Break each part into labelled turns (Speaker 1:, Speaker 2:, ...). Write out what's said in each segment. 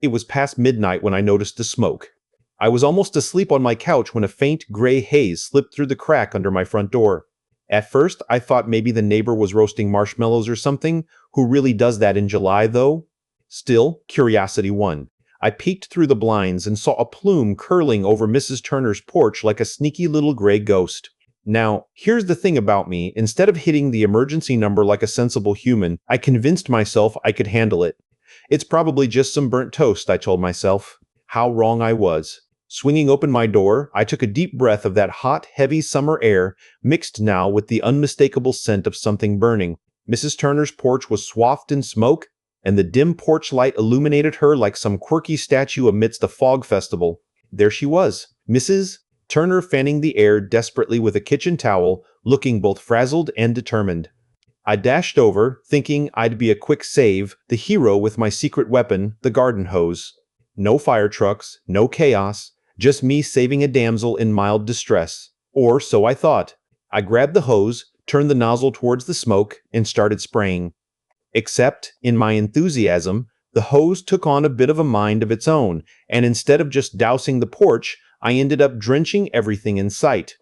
Speaker 1: It was past midnight when I noticed the smoke. I was almost asleep on my couch when a faint gray haze slipped through the crack under my front door. At first, I thought maybe the neighbor was roasting marshmallows or something. Who really does that in July, though? Still, curiosity won. I peeked through the blinds and saw a plume curling over Mrs. Turner's porch like a sneaky little gray ghost. Now, here's the thing about me. Instead of hitting the emergency number like a sensible human, I convinced myself I could handle it. It's probably just some burnt toast, I told myself. How wrong I was. Swinging open my door, I took a deep breath of that hot, heavy summer air, mixed now with the unmistakable scent of something burning. Mrs. Turner's porch was swathed in smoke, and the dim porch light illuminated her like some quirky statue amidst a fog festival. There she was, Mrs. Turner, fanning the air desperately with a kitchen towel, looking both frazzled and determined. I dashed over, thinking I'd be a quick save, the hero with my secret weapon, the garden hose. No fire trucks, no chaos, just me saving a damsel in mild distress. Or so I thought. I grabbed the hose, turned the nozzle towards the smoke, and started spraying. Except, in my enthusiasm, the hose took on a bit of a mind of its own, and instead of just dousing the porch, I ended up drenching everything in sight.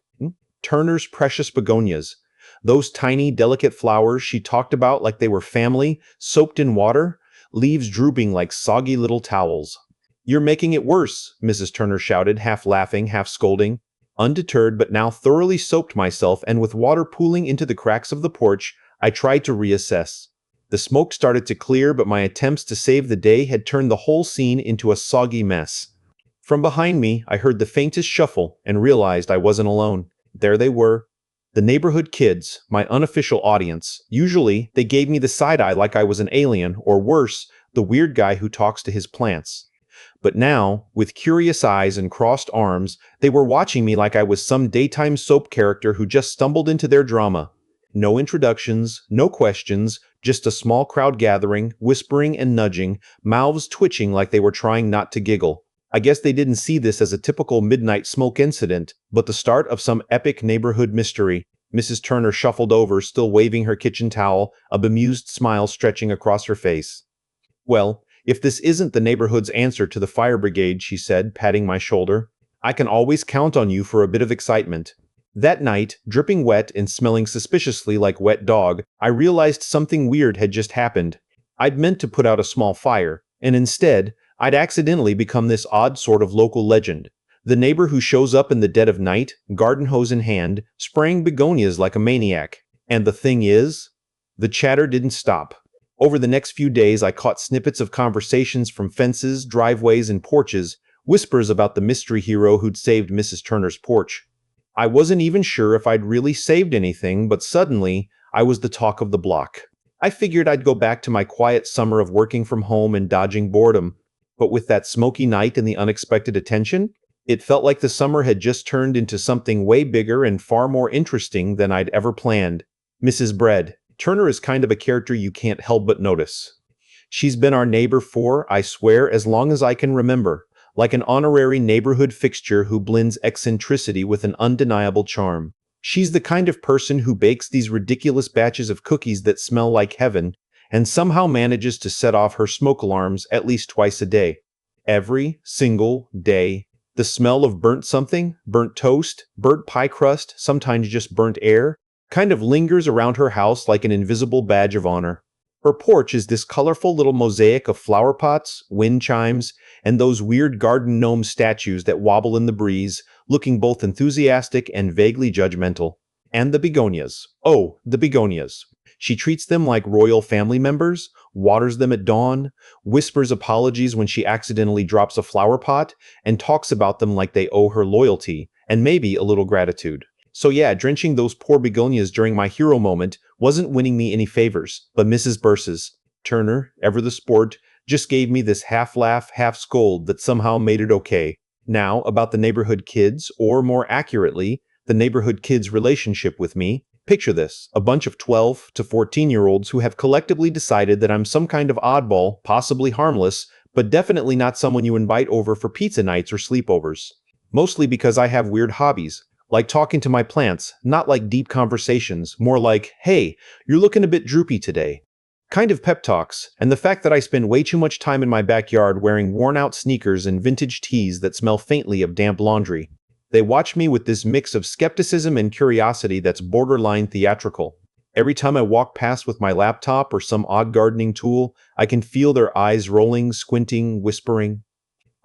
Speaker 1: Turner's precious begonias. Those tiny, delicate flowers she talked about like they were family, soaked in water, leaves drooping like soggy little towels. "You're making it worse," Mrs. Turner shouted, half laughing, half scolding. Undeterred but now thoroughly soaped myself, and with water pooling into the cracks of the porch, I tried to reassess. The smoke started to clear, but my attempts to save the day had turned the whole scene into a soggy mess. From behind me, I heard the faintest shuffle and realized I wasn't alone. There they were. The neighborhood kids, my unofficial audience. Usually, they gave me the side eye like I was an alien, or worse, the weird guy who talks to his plants. But now, with curious eyes and crossed arms, they were watching me like I was some daytime soap character who just stumbled into their drama. No introductions, no questions, just a small crowd gathering, whispering and nudging, mouths twitching like they were trying not to giggle. I guess they didn't see this as a typical midnight smoke incident, but the start of some epic neighborhood mystery. Mrs. Turner shuffled over, still waving her kitchen towel, a bemused smile stretching across her face. "Well, if this isn't the neighborhood's answer to the fire brigade," she said, patting my shoulder, "I can always count on you for a bit of excitement." That night, dripping wet and smelling suspiciously like wet dog, I realized something weird had just happened. I'd meant to put out a small fire, and instead, I'd accidentally become this odd sort of local legend. The neighbor who shows up in the dead of night, garden hose in hand, spraying begonias like a maniac. And the thing is, the chatter didn't stop. Over the next few days, I caught snippets of conversations from fences, driveways, and porches, whispers about the mystery hero who'd saved Mrs. Turner's porch. I wasn't even sure if I'd really saved anything, but suddenly, I was the talk of the block. I figured I'd go back to my quiet summer of working from home and dodging boredom. But with that smoky night and the unexpected attention, it felt like the summer had just turned into something way bigger and far more interesting than I'd ever planned. Mrs. Bread. Turner is kind of a character you can't help but notice. She's been our neighbor for, I swear, as long as I can remember, like an honorary neighborhood fixture who blends eccentricity with an undeniable charm. She's the kind of person who bakes these ridiculous batches of cookies that smell like heaven, and somehow manages to set off her smoke alarms at least twice a day. Every single day. The smell of burnt something, burnt toast, burnt pie crust, sometimes just burnt air, kind of lingers around her house like an invisible badge of honor. Her porch is this colorful little mosaic of flower pots, wind chimes, and those weird garden gnome statues that wobble in the breeze, looking both enthusiastic and vaguely judgmental. And the begonias. Oh, the begonias. She treats them like royal family members, waters them at dawn, whispers apologies when she accidentally drops a flower pot, and talks about them like they owe her loyalty, and maybe a little gratitude. So yeah, drenching those poor begonias during my hero moment wasn't winning me any favors, but Mrs. Burses, Turner, ever the sport, just gave me this half laugh, half scold that somehow made it okay. Now, about the neighborhood kids, or more accurately, the neighborhood kids' relationship with me. Picture this, a bunch of 12 to 14-year-olds who have collectively decided that I'm some kind of oddball, possibly harmless, but definitely not someone you invite over for pizza nights or sleepovers. Mostly because I have weird hobbies, like talking to my plants, not like deep conversations, more like, "Hey, you're looking a bit droopy today." Kind of pep talks, and the fact that I spend way too much time in my backyard wearing worn-out sneakers and vintage tees that smell faintly of damp laundry. They watch me with this mix of skepticism and curiosity that's borderline theatrical. Every time I walk past with my laptop or some odd gardening tool, I can feel their eyes rolling, squinting, whispering.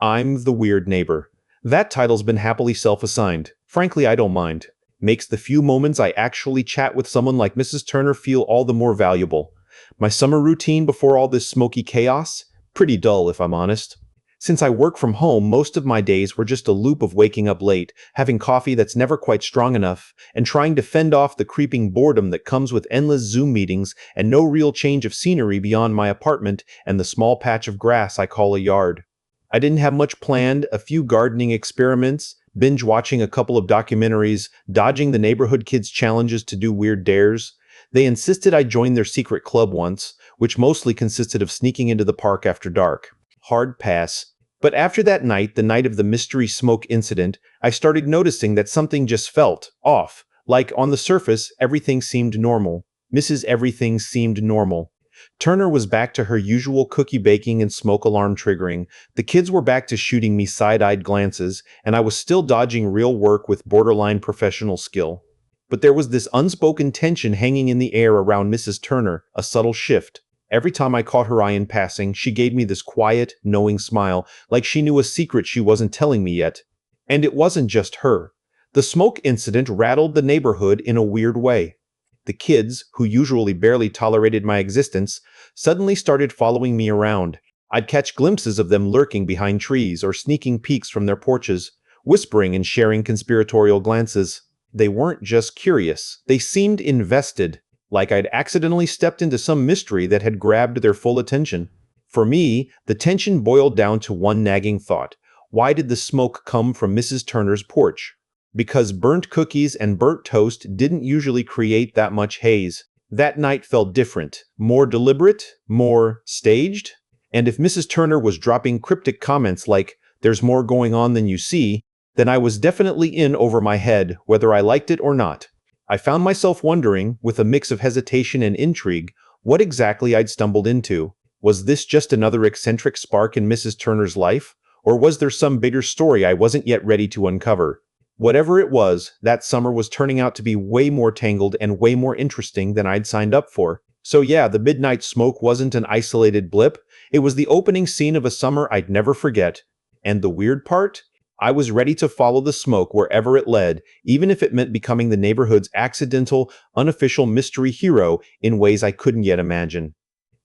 Speaker 1: I'm the weird neighbor. That title's been happily self-assigned. Frankly, I don't mind. Makes the few moments I actually chat with someone like Mrs. Turner feel all the more valuable. My summer routine before all this smoky chaos? Pretty dull, if I'm honest. Since I work from home, most of my days were just a loop of waking up late, having coffee that's never quite strong enough, and trying to fend off the creeping boredom that comes with endless Zoom meetings and no real change of scenery beyond my apartment and the small patch of grass I call a yard. I didn't have much planned, a few gardening experiments, binge watching a couple of documentaries, dodging the neighborhood kids' challenges to do weird dares. They insisted I join their secret club once, which mostly consisted of sneaking into the park after dark. Hard pass. But after that night, the night of the mystery smoke incident, I started noticing that something just felt off. Like, on the surface, everything seemed normal. Mrs. Everything seemed normal. Turner was back to her usual cookie baking and smoke alarm triggering. The kids were back to shooting me side-eyed glances, and I was still dodging real work with borderline professional skill. But there was this unspoken tension hanging in the air around Mrs. Turner, a subtle shift. Every time I caught her eye in passing, she gave me this quiet, knowing smile, like she knew a secret she wasn't telling me yet. And it wasn't just her. The smoke incident rattled the neighborhood in a weird way. The kids, who usually barely tolerated my existence, suddenly started following me around. I'd catch glimpses of them lurking behind trees or sneaking peeks from their porches, whispering and sharing conspiratorial glances. They weren't just curious, they seemed invested, like I'd accidentally stepped into some mystery that had grabbed their full attention. For me, the tension boiled down to one nagging thought. Why did the smoke come from Mrs. Turner's porch? Because burnt cookies and burnt toast didn't usually create that much haze. That night felt different, more deliberate, more staged. And if Mrs. Turner was dropping cryptic comments like, "There's more going on than you see," then I was definitely in over my head, whether I liked it or not. I found myself wondering, with a mix of hesitation and intrigue, what exactly I'd stumbled into. Was this just another eccentric spark in Mrs. Turner's life? Or was there some bigger story I wasn't yet ready to uncover? Whatever it was, that summer was turning out to be way more tangled and way more interesting than I'd signed up for. So yeah, the midnight smoke wasn't an isolated blip. It was the opening scene of a summer I'd never forget. And the weird part? I was ready to follow the smoke wherever it led, even if it meant becoming the neighborhood's accidental, unofficial mystery hero in ways I couldn't yet imagine.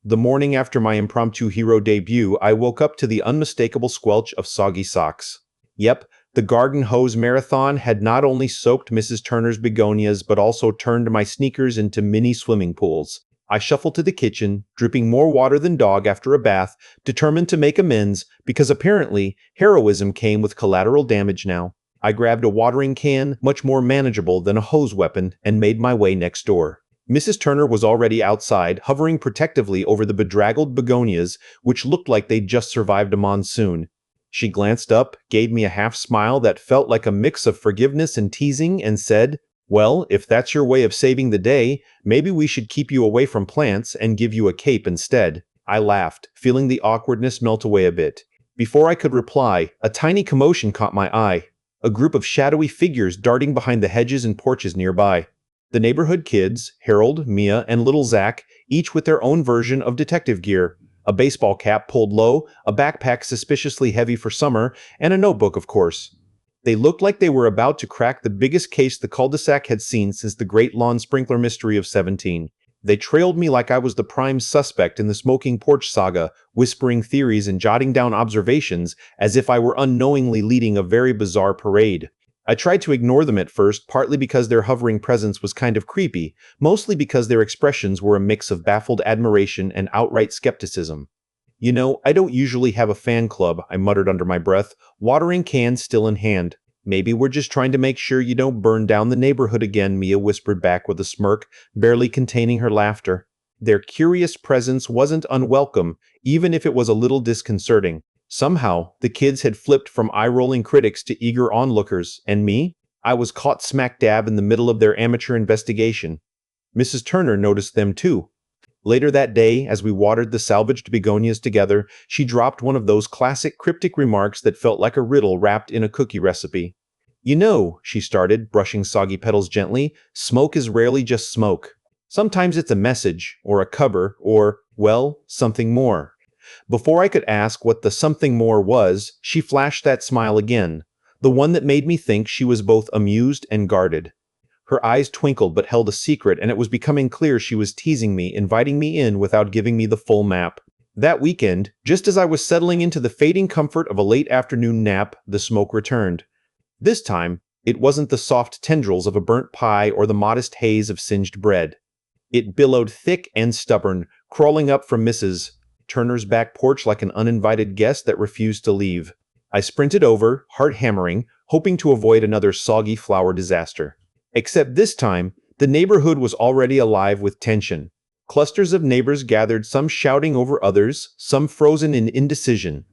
Speaker 1: The morning after my impromptu hero debut, I woke up to the unmistakable squelch of soggy socks. Yep, the garden hose marathon had not only soaked Mrs. Turner's begonias, but also turned my sneakers into mini swimming pools. I shuffled to the kitchen, dripping more water than dog after a bath, determined to make amends, because apparently, heroism came with collateral damage now. I grabbed a watering can, much more manageable than a hose weapon, and made my way next door. Mrs. Turner was already outside, hovering protectively over the bedraggled begonias, which looked like they'd just survived a monsoon. She glanced up, gave me a half smile that felt like a mix of forgiveness and teasing, and said, "Well, if that's your way of saving the day, maybe we should keep you away from plants and give you a cape instead." I laughed, feeling the awkwardness melt away a bit. Before I could reply, a tiny commotion caught my eye. A group of shadowy figures darting behind the hedges and porches nearby. The neighborhood kids, Harold, Mia, and little Zach, each with their own version of detective gear. A baseball cap pulled low, a backpack suspiciously heavy for summer, and a notebook, of course. They looked like they were about to crack the biggest case the cul-de-sac had seen since the Great Lawn Sprinkler Mystery of 17. They trailed me like I was the prime suspect in the smoking porch saga, whispering theories and jotting down observations as if I were unknowingly leading a very bizarre parade. I tried to ignore them at first, partly because their hovering presence was kind of creepy, mostly because their expressions were a mix of baffled admiration and outright skepticism. "You know, I don't usually have a fan club," I muttered under my breath, watering can still in hand. "Maybe we're just trying to make sure you don't burn down the neighborhood again," Mia whispered back with a smirk, barely containing her laughter. Their curious presence wasn't unwelcome, even if it was a little disconcerting. Somehow, the kids had flipped from eye-rolling critics to eager onlookers, and me? I was caught smack dab in the middle of their amateur investigation. Mrs. Turner noticed them too. Later that day, as we watered the salvaged begonias together, she dropped one of those classic cryptic remarks that felt like a riddle wrapped in a cookie recipe. "You know," she started, brushing soggy petals gently, "smoke is rarely just smoke. Sometimes it's a message, or a cover, or, well, something more." Before I could ask what the something more was, she flashed that smile again, the one that made me think she was both amused and guarded. Her eyes twinkled but held a secret, and it was becoming clear she was teasing me, inviting me in without giving me the full map. That weekend, just as I was settling into the fading comfort of a late afternoon nap, the smoke returned. This time, it wasn't the soft tendrils of a burnt pie or the modest haze of singed bread. It billowed thick and stubborn, crawling up from Mrs. Turner's back porch like an uninvited guest that refused to leave. I sprinted over, heart hammering, hoping to avoid another soggy flower disaster. Except this time, the neighborhood was already alive with tension. Clusters of neighbors gathered, some shouting over others, some frozen in indecision.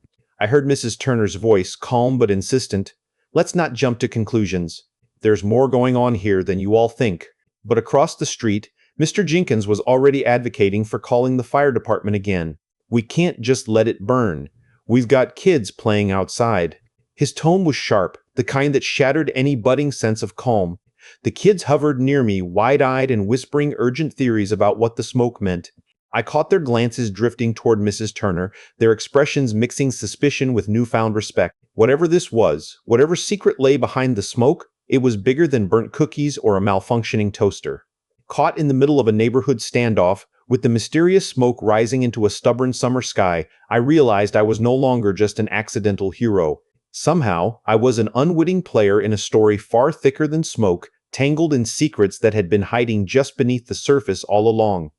Speaker 1: I heard Mrs. Turner's voice, calm but insistent. "Let's not jump to conclusions. There's more going on here than you all think." But across the street, Mr. Jenkins was already advocating for calling the fire department again. "We can't just let it burn. We've got kids playing outside." His tone was sharp, the kind that shattered any budding sense of calm. The kids hovered near me, wide-eyed and whispering urgent theories about what the smoke meant. I caught their glances drifting toward Mrs. Turner, their expressions mixing suspicion with newfound respect. Whatever this was, whatever secret lay behind the smoke, it was bigger than burnt cookies or a malfunctioning toaster. Caught in the middle of a neighborhood standoff, with the mysterious smoke rising into a stubborn summer sky, I realized I was no longer just an accidental hero. Somehow, I was an unwitting player in a story far thicker than smoke, tangled in secrets that had been hiding just beneath the surface all along.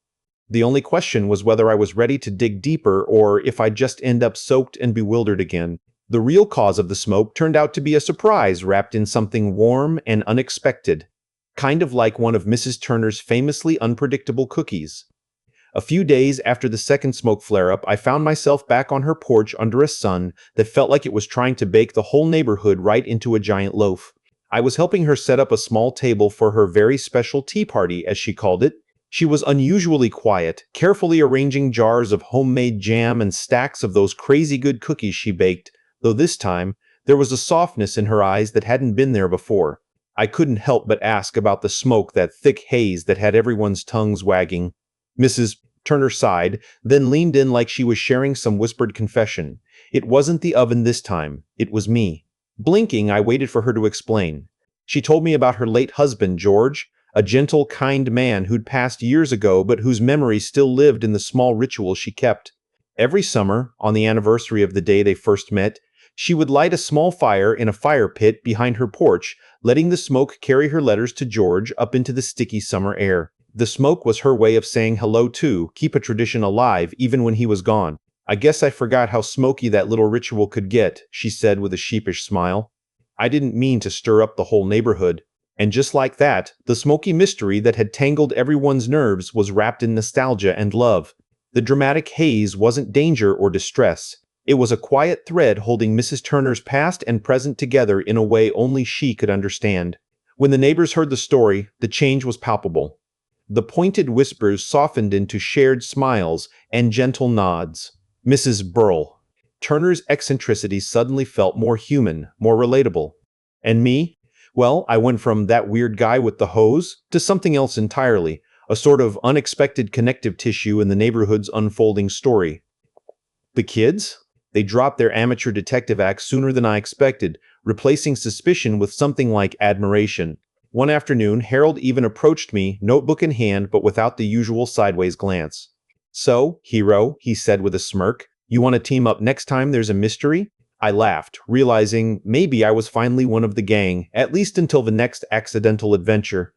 Speaker 1: The only question was whether I was ready to dig deeper or if I'd just end up soaked and bewildered again. The real cause of the smoke turned out to be a surprise wrapped in something warm and unexpected, kind of like one of Mrs. Turner's famously unpredictable cookies. A few days after the second smoke flare-up, I found myself back on her porch under a sun that felt like it was trying to bake the whole neighborhood right into a giant loaf. I was helping her set up a small table for her very special tea party, as she called it. She was unusually quiet, carefully arranging jars of homemade jam and stacks of those crazy good cookies she baked, though this time, there was a softness in her eyes that hadn't been there before. I couldn't help but ask about the smoke, that thick haze that had everyone's tongues wagging. Mrs. Turner sighed, then leaned in like she was sharing some whispered confession. It wasn't the oven this time, it was me. Blinking, I waited for her to explain. She told me about her late husband, George, a gentle, kind man who'd passed years ago but whose memory still lived in the small rituals she kept. Every summer, on the anniversary of the day they first met, she would light a small fire in a fire pit behind her porch, letting the smoke carry her letters to George up into the sticky summer air. The smoke was her way of saying hello too, keep a tradition alive even when he was gone. "I guess I forgot how smoky that little ritual could get," she said with a sheepish smile. "I didn't mean to stir up the whole neighborhood." And just like that, the smoky mystery that had tangled everyone's nerves was wrapped in nostalgia and love. The dramatic haze wasn't danger or distress. It was a quiet thread holding Mrs. Turner's past and present together in a way only she could understand. When the neighbors heard the story, the change was palpable. The pointed whispers softened into shared smiles and gentle nods. Mrs. Burrell. Turner's eccentricity suddenly felt more human, more relatable. And me? Well, I went from that weird guy with the hose to something else entirely, a sort of unexpected connective tissue in the neighborhood's unfolding story. The kids? They dropped their amateur detective act sooner than I expected, replacing suspicion with something like admiration. One afternoon, Harold even approached me, notebook in hand, but without the usual sideways glance. "So, hero," he said with a smirk, "you want to team up next time there's a mystery?" I laughed, realizing maybe I was finally one of the gang, at least until the next accidental adventure.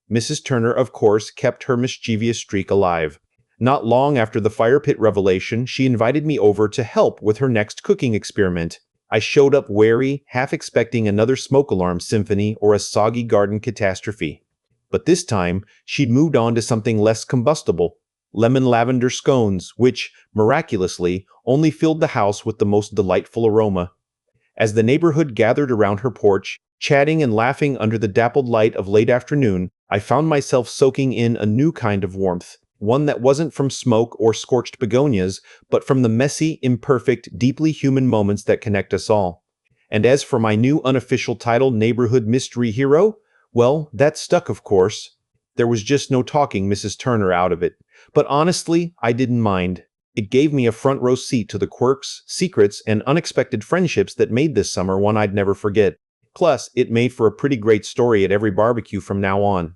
Speaker 1: Mrs. Turner, of course, kept her mischievous streak alive. Not long after the fire pit revelation, she invited me over to help with her next cooking experiment. I showed up wary, half expecting another smoke alarm symphony or a soggy garden catastrophe. But this time, she'd moved on to something less combustible: lemon lavender scones, which, miraculously, only filled the house with the most delightful aroma. As the neighborhood gathered around her porch, chatting and laughing under the dappled light of late afternoon, I found myself soaking in a new kind of warmth. one that wasn't from smoke or scorched begonias, but from the messy, imperfect, deeply human moments that connect us all. And as for my new unofficial title, Neighborhood Mystery Hero, well, that stuck, of course. There was just no talking Mrs. Turner out of it. But honestly, I didn't mind. It gave me a front row seat to the quirks, secrets, and unexpected friendships that made this summer one I'd never forget. Plus, it made for a pretty great story at every barbecue from now on.